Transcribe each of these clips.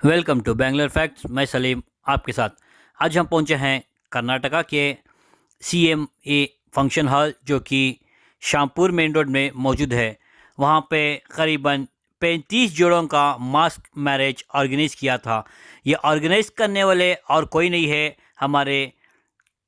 Welcome to Bangalore facts. मैं सलीम आपके साथ। आज हम पहुंचे हैं कर्नाटका के CMA फंक्शन हॉल जो कि शामपुर मेन रोड में मौजूद है। वहां पे करीबन 35 जोड़ों का मास्क मैरिज ऑर्गेनाइज़ किया था। ये ऑर्गेनाइज़ करने वाले और कोई नहीं है, हमारे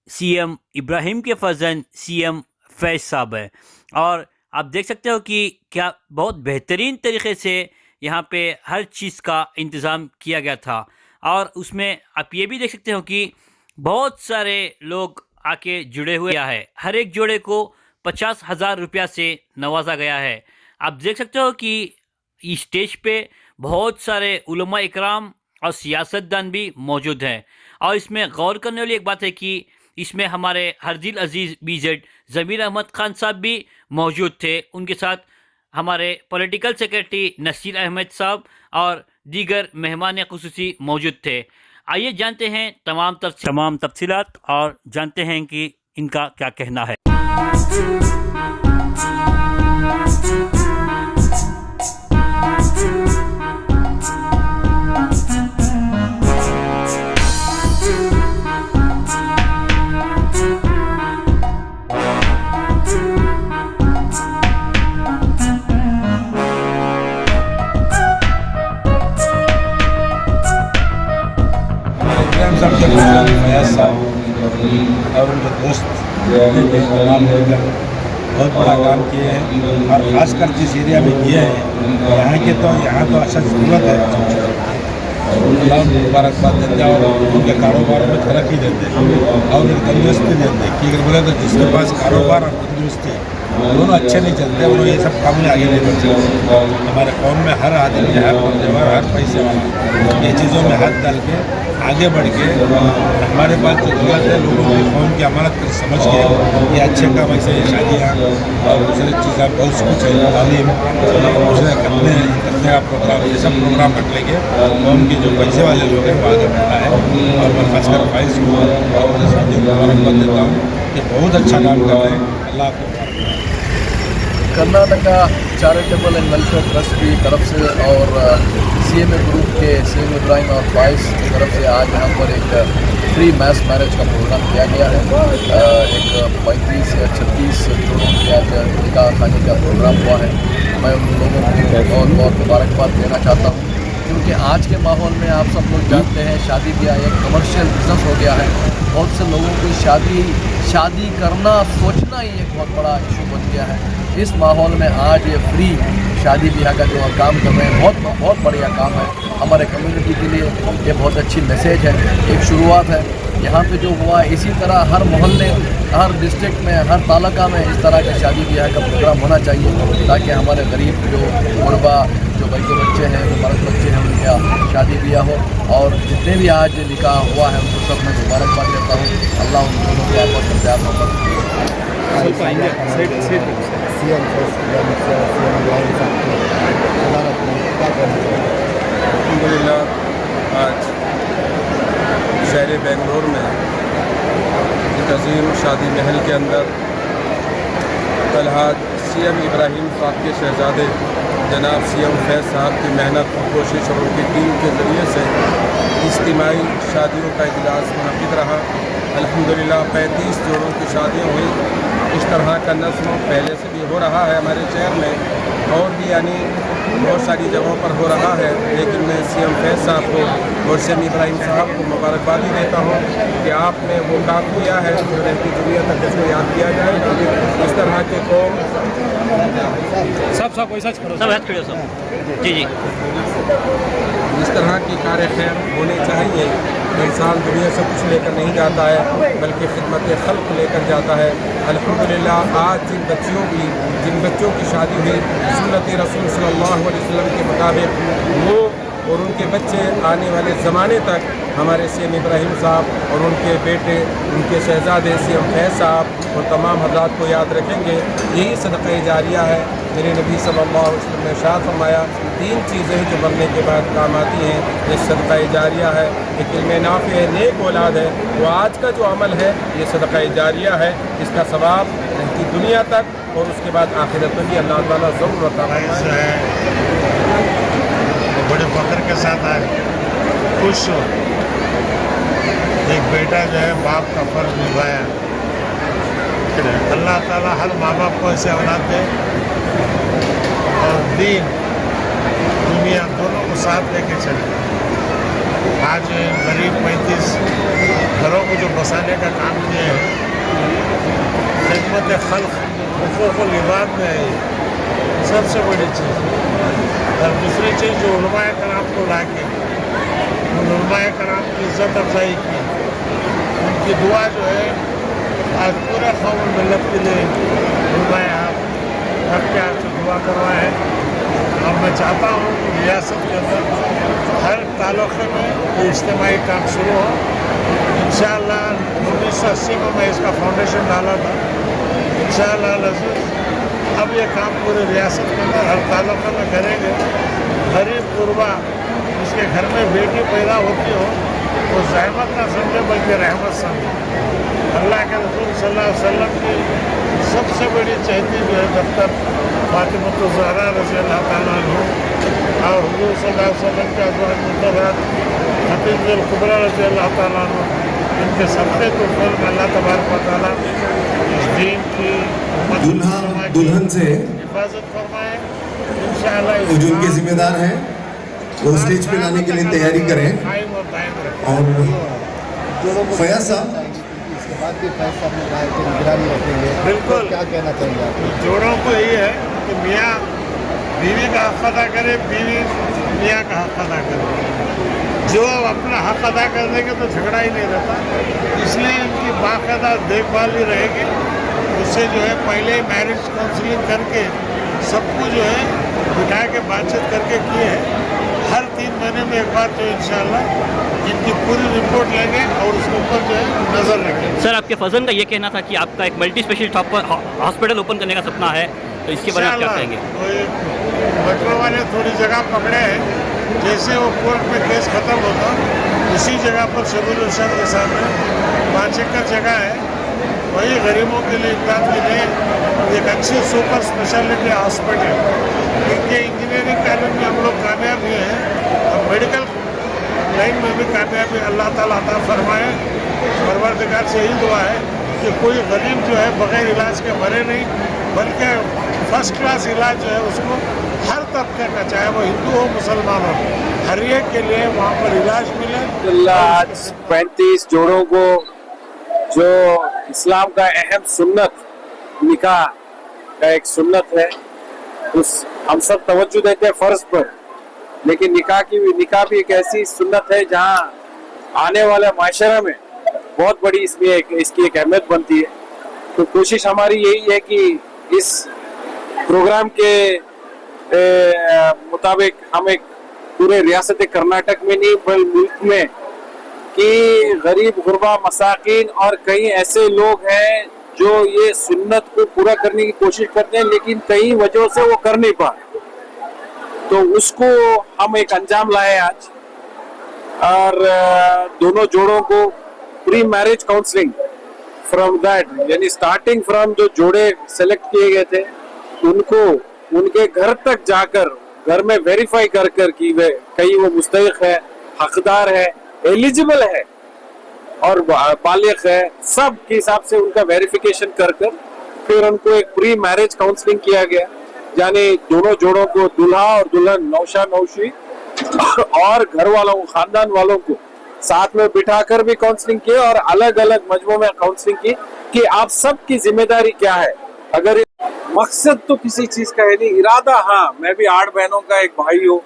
CM इब्राहिम के फर्जन CM फैज़ साहब है। और आप देख सकते हो कि क्या बहुत बेहतरीन तरीके से यहाँ पे हर चीज़ का इंतज़ाम किया गया था। और उसमें आप ये भी देख सकते हो कि बहुत सारे लोग आके जुड़े हुए है। हर एक जोड़े को 50,000 रुपया से नवाजा गया है। आप देख सकते हो कि इस स्टेज पे बहुत सारे उलमा इकराम और सियासतदान भी मौजूद हैं। और इसमें गौर करने वाली एक बात है कि इसमें हमारे हरदिल अजीज़ BZ ज़मीर अहमद खान साहब भी मौजूद थे। उनके साथ हमारे पॉलिटिकल सेक्रेटरी नसीर अहमद साहब और दीगर मेहमान खुसूसी मौजूद थे। आइए जानते हैं तमाम तफसीलात और जानते हैं कि इनका क्या कहना है। साहब के फयाज साहब और उनके दोस्त तमाम मिलकर बहुत बड़ा काम किए हैं। और ख़ासकर जिस एरिया में किए हैं यहाँ तो अच्छा ज़रूरत है। अल्लाह मुबारकबाद देते हैं और उनके कारोबार में तरक्की देते हैं और उन्हें तंदुरुस्ती देते हैं कि अगर बोले तो जिसके पास कारोबार और तंदुरुस्ती दोनों अच्छे नहीं चलते, वो ये सब काम में आगे नहीं बढ़ सकते। हमारे कौम में हर आदमी, हर नौजवान, हर पैसे वाला ये चीज़ों में हाथ डाल के आगे बढ़ के हमारे पास जो गलत है लोगों की कौम की अमानत को समझ के ये अच्छे काम ऐसे शादियाँ और दूसरी चीज़ें बहुत कुछ है, तालीम दूसरे करने का प्रोग्राम, ये सब प्रोग्राम रख लेंगे। कौम के जो पैसे वाले लोग हैं वो आगे बढ़ना है। और मैं खासकर फाइज को और शादी को मुबारकबाद देता हूँ कि बहुत अच्छा काम कर रहे हैं। अल्लाह को Karnataka charitable and welfare trust की तरफ से और CMA ग्रुप के CM इब्राहिम और फैज़ की तरफ से आज यहाँ पर एक फ्री मैस मैरिज का प्रोग्राम किया गया है। एक 35 या 36 जोड़ों के आज निकाह खाने का प्रोग्राम हुआ है। मैं उन लोगों को बहुत बहुत मुबारकबाद देना चाहता हूँ, क्योंकि आज के माहौल में आप सब लोग जानते हैं शादी ब्याह एक कमर्शियल बिजनेस हो गया है। बहुत से लोगों की शादी करना सोचना ही एक बहुत बड़ा इशू बन गया है। इस माहौल में आज ये फ्री शादी ब्याह का जो काम कर रहे हैं बहुत बढ़िया काम है। हमारे कम्युनिटी के लिए ये बहुत अच्छी मैसेज है, एक शुरुआत है। यहाँ पे जो हुआ इसी तरह हर मोहल्ले, हर डिस्ट्रिक्ट में, हर तालुका में इस तरह के शादी ब्याह का प्रोग्राम होना चाहिए, ताकि हमारे गरीब जो गुरबा जो बच्चे हैं, जो मर्द बच्चे हैं, उनका शादी ब्याह हो। और जितने भी आज निकाह हुआ है उनको सब मैं मुबारकबाद देता हूँ। अल्लाह उन दोनों के आपस में प्यार मोहब्बत। अल्हम्दुलिल्लाह आज शहर बेंगलोर में एक अजीम शादी महल के अंदर अलहाज CM इब्राहिम साहब के शहजादे जनाब CM फैज़ साहब की मेहनत और कोशिश और उनकी टीम के ज़रिए से इज्तिमाई शादियों का इजलास मुनक़िद रहा। अल्हम्दुलिल्लाह 35 जोड़ों की शादियाँ हुई। इस तरह का नस्म पहले से भी हो रहा है हमारे शहर में और भी यानी बहुत सारी जगहों पर हो रहा है। लेकिन मैं CM फैज़ साहब को और CM इब्राहिम साहब को मुबारकबाद देता हूँ कि आपने वो काम किया है जो रहती दुनिया तक इसको याद किया जाएगा। इस तरह के कौम सब हाथ खड़े सब जी। इस तरह की कार्य खैर होने चाहिए। इंसान दुनिया से कुछ लेकर नहीं जाता है बल्कि खिदमत खल्क लेकर जाता है। अल्हम्दुलिल्लाह आज जिन बच्चों की शादी हुई सुन्नत रसूल सल्लल्लाहु अलैहि वसल्लम के मुताबिक, वो और उनके बच्चे आने वाले ज़माने तक हमारे CM इब्राहिम साहब और उनके बेटे, उनके शहजादे CM फैज़ साहब और तमाम हज़रात को याद रखेंगे। यही सदक़ा जारिया है। मेरे नबी सल्लल्लाहु अलैहि वसल्लम ने इरशाद फरमाया 3 चीज़ें जो मरने के बाद काम आती हैं, ये सदक़ा जारिया है, एक इल्म नाफ़िअ है, नेक औलाद है। वो आज का जो अमल है ये सदक़ा जारिया है। इसका सवाब रहती दुनिया तक और उसके बाद आखिरत में भी अल्लाह ताला ज़रूर अता फरमाए। बड़े फ़ख्र के साथ आज खुश हो। एक बेटा जो है बाप का फर्ज निभाया। अल्लाह ताला हर माँ बाप को ऐसे औलाद दे और दीन दुनिया दोनों को साथ लेके चले। आज करीब 35 घरों को जो बसाने का काम किए हैं, खिदमत खल्क हुकूक़ुल इबाद में है, सबसे बड़ी चीज़। और दूसरी चीज़ जो उलमाए कराम को लाके उन उलमाए कराम की इज़्ज़त अफजाई की, उनकी दुआ जो है आज पूरे कौम मिलत के लिए उलमाए आप रख के आपसे दुआ करवाए हैं। और मैं चाहता हूँ कि रियासत के अंदर हर तालुक़े में ये इज्तिमाई काम शुरू हो। इंशाअल्लाह 1980 में मैं इसका फाउंडेशन डाला था। इंशाअल्लाह अज़ीज़ अब ये काम पूरे रियासत के अंदर हर तालुक़े में करेंगे। गरीब गुरबा जिसके घर में बेटी पैदा होती हो वो ज़हमत ना समझे बल्कि रहमत समझे। अल्लाह के रसूल सल्लल्लाहु अलैहि वसल्लम की सबसे बड़ी चहेती जो है दफ्तर फातिमा ज़हरा रज़ी अल्लाह ताला अन्हा और हुज़ूर सल्लल्लाहु अलैहि वसल्लम के अज़वाज मुतहहरात खदीजा कुबरा रज़ी अल्लाह ताला अन्हा, इनके सबसे तो फल अल्लाह तबारक व तआला इस दीन की दूल्हा दुल्हन से हिफाजत फरमाए। इंशाअल्लाह जो उनके जिम्मेदार हैं वो स्टेज पे लाने के लिए तैयारी करें। कायम और दायम रखें। और फयाज साहब, इसके बाद भी फैज साहब ने कहा कि निगरानी रखेंगे, बिल्कुल। तो क्या कहना चाहेंगे आप? जोड़ों को यही है कि मियाँ बीवी का हक़ अदा करे, बीवी मियाँ का हक़ अदा करे। जो अपना हक़ अदा कर देंगे तो झगड़ा ही नहीं रहता। इसलिए इनकी बाकायदा देखभाल ही रहेगी। उससे जो है पहले ही मैरिज काउंसलिंग करके सबको जो है बिठा के बातचीत करके किए हैं। हर 3 महीने में एक बार जो इंशाअल्लाह इनकी पूरी रिपोर्ट लेंगे और उसके ऊपर जो है नज़र रखेंगे। सर, आपके फजन का ये कहना था कि आपका एक मल्टी स्पेशलिस्ट हॉस्पिटल ओपन करने का सपना है, तो इसके बारे में आप क्या कहेंगे? मेट्रो वाले थोड़ी जगह पकड़े हैं, जैसे वो कोर्ट में केस ख़त्म होता उसी जगह पर शबीर इरशाद के सामने 5 एकड़ जगह है, वही गरीबों के लिए इमदाद के लिए एक अच्छी सुपर स्पेशलिटी हॉस्पिटल। क्योंकि इंजीनियरिंग कॉलेज में हम लोग कामयाब हुए हैं और मेडिकल लाइन में भी कामयाबी अल्लाह ताला अता फरमाए। परवरदिगार से यही दुआ है कि कोई गरीब जो है बग़ैर इलाज के मरे नहीं, बल्कि फर्स्ट क्लास इलाज जो है उसको हर तबके का, चाहे वो हिंदू हो मुसलमान हो, हर एक के लिए वहाँ पर इलाज मिले। आज 35 जोड़ों को जो इस्लाम का अहम सुन्नत निकाह का एक सुन्नत है, उस हम सब तवज्जो देते हैं फ़र्ज पर, लेकिन निकाह भी एक ऐसी सुन्नत है जहाँ आने वाले माशरा में बहुत बड़ी इसकी एक अहमियत बनती है। तो कोशिश हमारी यही है कि इस प्रोग्राम के मुताबिक हम एक पूरे रियासत कर्नाटक में नहीं बल्कि मुल्क में कि गरीब गुरबा मसाकिन और कई ऐसे लोग हैं जो ये सुन्नत को पूरा करने की कोशिश करते हैं लेकिन कई वजहों से वो कर नहीं पा, तो उसको हम एक अंजाम लाए आज। और दोनों जोड़ों को pre marriage counselling from that, यानी स्टार्टिंग फ्रॉम जो जोड़े सेलेक्ट किए गए थे उनको उनके घर तक जाकर घर में वेरीफाई कर कि वे कहीं वो मुस्तहिक है, हकदार है, एलिजिबल है और बालिग है, सब के हिसाब से उनका वेरिफिकेशन कर फिर उनको एक प्री मैरिज काउंसलिंग किया गया। यानी दोनों जोड़ों को, दूल्हा और दुल्हन, नौशा नौशी और घर वालों को, खानदान वालों को साथ में बिठाकर भी काउंसलिंग की और अलग अलग मजमू में काउंसलिंग की कि आप सबकी जिम्मेदारी क्या है। अगर मकसद तो किसी चीज का है नहीं, इरादा हाँ, मैं भी 8 बहनों का एक भाई हूँ,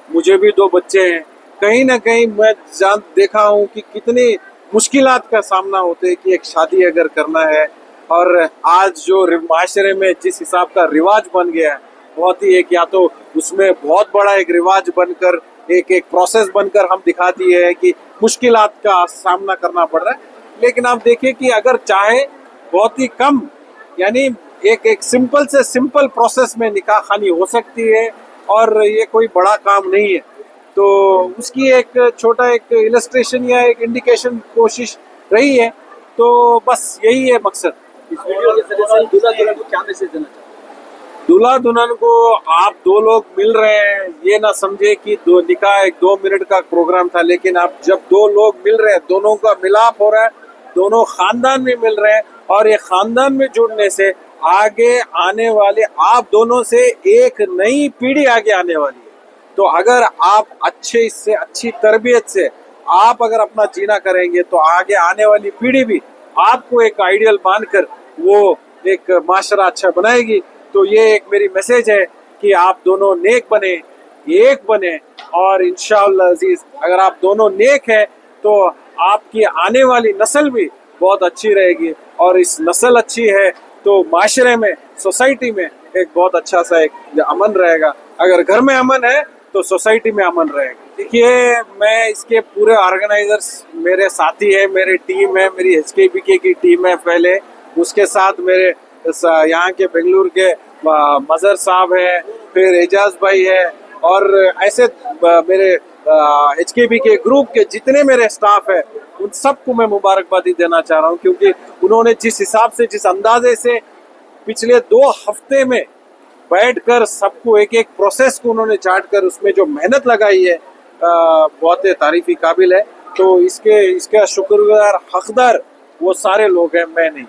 मुझे भी 2 बच्चे हैं। कहीं ना कहीं मैं देखा हूँ कि कितनी मुश्किलात का सामना होते है कि एक शादी अगर करना है, और आज जो माशरे में जिस हिसाब का रिवाज बन गया है, बहुत ही एक, या तो उसमें बहुत बड़ा एक रिवाज बनकर एक प्रोसेस बनकर हम दिखा दिए है कि मुश्किलात का सामना करना पड़ रहा है। लेकिन आप देखिए कि अगर चाहे बहुत ही कम, यानी एक सिंपल से सिंपल प्रोसेस में निकाह खानी हो सकती है और ये कोई बड़ा काम नहीं है। तो उसकी एक छोटा एक इलस्ट्रेशन या एक इंडिकेशन कोशिश रही है। तो बस यही है मकसद। इस वीडियो के जरिए से दूल्हा दुल्हन को क्या मैसेज देना चाहते हैं? दूल्हा दुल्हन को आप दो लोग मिल रहे हैं, ये ना समझे कि दो निकाह एक 2 मिनट का प्रोग्राम था, लेकिन आप जब दो लोग मिल रहे हैं, दोनों का मिलाप हो रहा है, दोनों खानदान में मिल रहे हैं, और ये खानदान में जुड़ने से आगे आने वाले आप दोनों से एक नई पीढ़ी आगे आने वाली है। तो अगर आप अच्छी तरबियत से आप अगर अपना जीना करेंगे तो आगे आने वाली पीढ़ी भी आपको एक आइडियल मानकर वो एक माशरा अच्छा बनाएगी। तो ये एक मेरी मैसेज है कि आप दोनों नेक बने, एक बने, और इंशाअल्लाह अजीज अगर आप दोनों नेक हैं तो आपकी आने वाली नस्ल भी बहुत अच्छी रहेगी, और इस नस्ल अच्छी है तो माशरे में, सोसाइटी में एक बहुत अच्छा सा एक अमन रहेगा। अगर घर में अमन है तो सोसाइटी में अमन रहेगा। देखिए, मैं इसके पूरे ऑर्गेनाइजर्स मेरे साथी है, मेरी टीम है, मेरी HKBK की टीम है पहले, उसके साथ मेरे यहाँ के बेंगलुरु के मजहर साहब है, फिर एजाज भाई है, और ऐसे मेरे HKBK ग्रुप के जितने मेरे स्टाफ है उन सबको मैं मुबारकबादी देना चाह रहा हूँ, क्योंकि उन्होंने जिस हिसाब से, जिस अंदाजे से पिछले 2 हफ्ते में बैठकर सबको एक एक प्रोसेस को उन्होंने चार्ट कर उसमें जो मेहनत लगाई है बहुत तारीफी काबिल है। तो इसका शुक्रगुजार हकदार वो सारे लोग हैं, मैं नहीं।